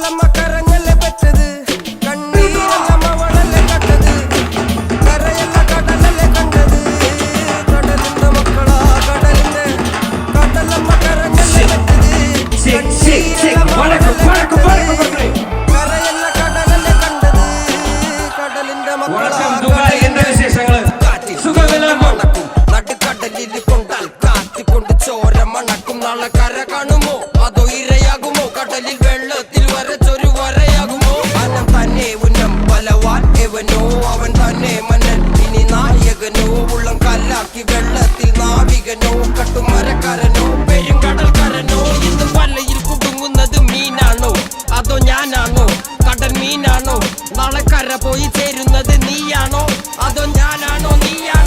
കടലമ്മ കരഞ്ഞല്ലേ പറ്റത് കണ്ണീരല്ലമ്മ വളല്ലേ കട്ടത് കരയല്ല കടലല്ലേ കണ്ടത് കടലിന്റെ മക്കളാ കടലിന്റെ കടലമ്മ കരഞ്ഞല്ലേ പറ്റത് കണ്ണീരല്ലമ്മ വളല്ലേ കട്ടത് കരയല്ല കടലല്ലേ കണ്ടത് കടലിന്റെ മക്കളാ നടുക്കടലിൽ കൊണ്ടാൽ കാറ്റിക്കൊണ്ട് ചോര മണക്കും നാളെ കര കാണുമോ അതോ ഇരയാകുമോ കടലിൽ വെള്ളത്തിൽ വരച്ചൊരു വരയാകുമോ അനം തന്നെ ഉന്നം ബലവാൻ എവനോ അവൻ തന്നെ മന്നൻ ഇനി നായകനോ ഉള്ളം കല്ലാക്കി വെള്ളത്തിൽ നാവികനോ കട്ടുമരക്കാരനോ പെരുങ്കടൽക്കാരനോ ഇന്ന് വലയിൽ കുടുങ്ങുന്നത് മീനാണോ അതോ ഞാനാണോ കടൽ മീനാണോ നാളെ കര പോയി ചേരുന്നത് നീയാണോ അതോ ഞാനാണോ നീയാണോ